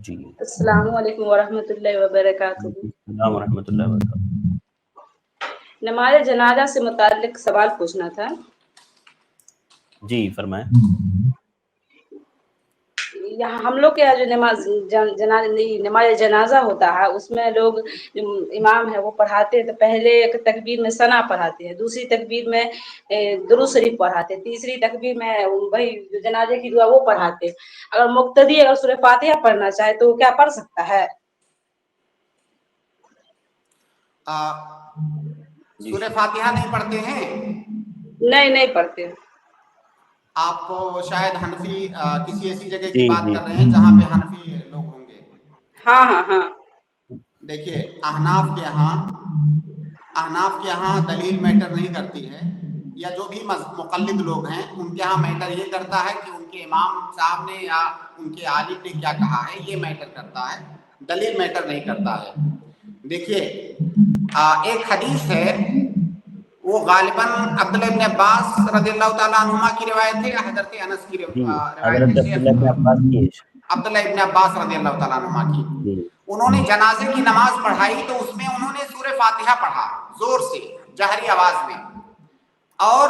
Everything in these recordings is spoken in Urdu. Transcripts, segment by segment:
جی السلام علیکم ورحمۃ اللہ وبرکاتہ۔ السلام ورحمۃ اللہ وبرکاتہ۔ نماز جنازہ سے متعلق سوال پوچھنا تھا۔ جی فرمائیں۔ یہاں ہم لوگ کے یہاں جو نماز جنازہ ہوتا ہے اس میں لوگ امام ہے وہ پڑھاتے ہیں، تو پہلے ایک تکبیر میں ثنا پڑھاتے ہیں، دوسری تکبیر میں درود شریف پڑھاتے ہیں، تیسری تکبیر میں وہی جو جنازے کی دعا وہ پڑھاتے ہیں۔ اگر مقتدی اگر سورہ فاتحہ پڑھنا چاہے تو وہ کیا پڑھ سکتا ہے؟ سورہ فاتحہ نہیں پڑھتے ہیں؟ نہیں پڑھتے۔ آپ کو شاید حنفی کسی ایسی جگہ کی جی بات جی کر رہے ہیں جہاں پہ حنفی لوگ ہوں گے۔ ہاں۔ دیکھیے احناف کے یہاں دلیل میٹر نہیں کرتی ہے، یا جو بھی مقلد لوگ ہیں ان کے یہاں میٹر یہ کرتا ہے کہ ان کے امام صاحب نے یا ان کے عالم نے کیا کہا ہے، یہ میٹر کرتا ہے، دلیل میٹر نہیں کرتا ہے۔ دیکھیے ایک حدیث ہے، وہ غالباً عبداللہ ابن عباس رضی اللہ تعالیٰ عنہما کی روایت ہے یا حضرت انس کی جی روایت حضرت ہے؟ عبداللہ بن عباس کی عبداللہ ابن عباس رضی اللہ تعالیٰ عنہما کی۔ جی انہوں نے جنازے کی نماز پڑھائی تو اس میں انہوں نے سورہ فاتحہ پڑھا زور سے جہری آواز میں، اور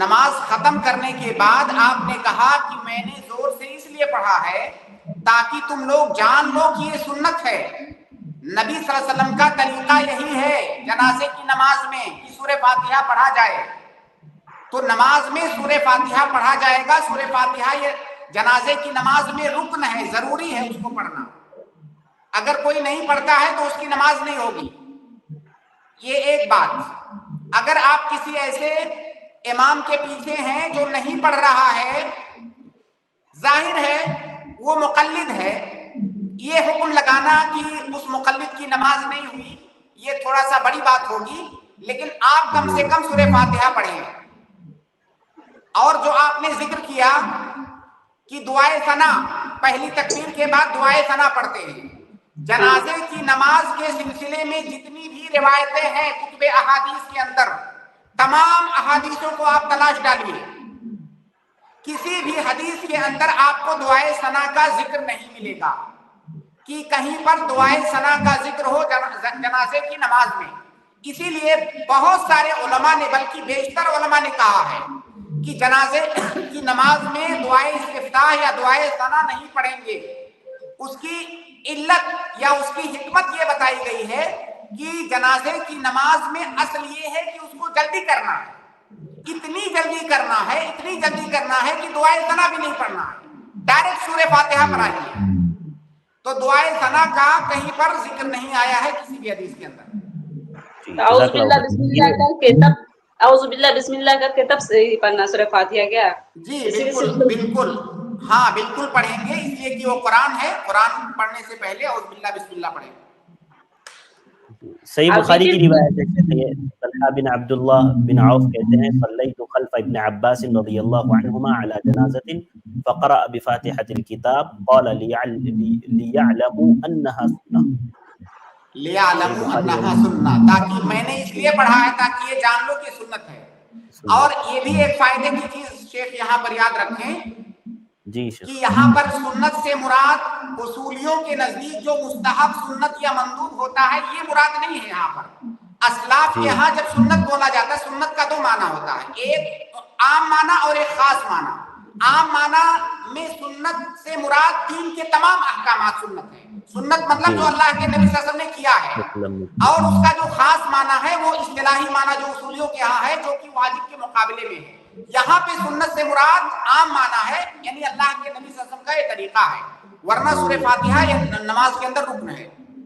نماز ختم کرنے کے بعد آپ نے کہا کہ میں نے زور سے اس لیے پڑھا ہے تاکہ تم لوگ جان لو کہ یہ سنت ہے۔ نبی صلی اللہ علیہ وسلم کا طریقہ یہی ہے جنازے کی نماز میں کہ سورہ فاتحہ پڑھا جائے، تو نماز میں سورہ فاتحہ پڑھا جائے گا۔ سورہ فاتحہ یہ جنازے کی نماز میں رکن ہے، ضروری ہے اس کو پڑھنا۔ اگر کوئی نہیں پڑھتا ہے تو اس کی نماز نہیں ہوگی۔ یہ ایک بات۔ اگر آپ کسی ایسے امام کے پیچھے ہیں جو نہیں پڑھ رہا ہے، ظاہر ہے وہ مقلد ہے، یہ حکم لگانا کہ اس مقلد کی نماز نہیں ہوئی یہ تھوڑا سا بڑی بات ہوگی، لیکن آپ کم سے کم سورہ فاتحہ پڑھیں۔ اور جو آپ نے ذکر کیا کہ دعائے ثنا، پہلی تکبیر کے بعد دعائے ثنا پڑھتے ہیں، جنازے کی نماز کے سلسلے میں جتنی بھی روایتیں ہیں کتب احادیث کے اندر، تمام احادیثوں کو آپ تلاش ڈالیے، کسی بھی حدیث کے اندر آپ کو دعائے ثنا کا ذکر نہیں ملے گا کہ کہیں پر دعائے ثنا کا ذکر ہو جنازے کی نماز میں۔ اسی لیے بہت سارے علماء نے، بلکہ بیشتر علماء نے کہا ہے کہ جنازے کی نماز میں دعائے استفتاح یا دعائے ثنا نہیں پڑھیں گے۔ اس کی علت یا اس کی حکمت یہ بتائی گئی ہے کہ جنازے کی نماز میں اصل یہ ہے کہ اس کو جلدی کرنا ہے، اتنی جلدی کرنا ہے کہ دعائے ثنا بھی نہیں پڑھنا ہے، ڈائریکٹ سورہ فاتحہ پڑھائیے۔ تو دعائے ثنا کا کہیں پر ذکر نہیں آیا ہے کسی بھی حدیث کے اندر۔ اعوذ باللہ بسم اللہ کر کے تب اعوذ باللہ بسم اللہ کر کے تب سے پڑھنا سورہ فاتحہ کیا؟ جی بالکل ہاں بالکل پڑھیں گے، اس لیے کہ وہ قرآن ہے، قرآن پڑھنے سے پہلے اعوذ باللہ بسم اللہ پڑھیں گے۔ صحیح بخاری کی روایت ہے، طلحہ بن عبداللہ بن عوف کہتے ہیں صلیت خلف ابن عباس رضی اللہ عنہما علی جنازۃ فقرأ بفاتحة الكتاب قال ليعلموا انها سنہ، تاکہ میں نے اس لیے پڑھا ہے تاکہ یہ جان لو کہ سنت ہے۔ اور یہ بھی ایک فائدے کی چیز شیخ یہاں پر یاد رکھیں کہ یہاں پر سنت سے مراد اصولیوں کے نزدیک جو مستحب سنت یا مندوب ہوتا ہے یہ مراد نہیں ہے۔ یہاں پر اسلاف کے یہاں جب سنت بولا جاتا ہے، سنت کا دو معنی ہوتا ہے، ایک عام معنی اور ایک خاص معنی۔ عام معنی میں سنت سے مراد دین کے تمام احکامات سنت ہیں، سنت مطلب جو اللہ کے نبی صلی اللہ علیہ وسلم نے کیا ہے۔ اور اس کا جو خاص معنی ہے وہ اصطلاحی معنی جو اصولیوں کے یہاں ہے، جو کہ واجب کے مقابلے میں ہے۔ یہاں پہ سنت سے مراد عام معنی ہے، یعنی اللہ کے نبی صلی اللہ علیہ وسلم کا یہ طریقہ ہے، ورنہ سورہ فاتحہ یہ نماز کے اندر رکن ہے۔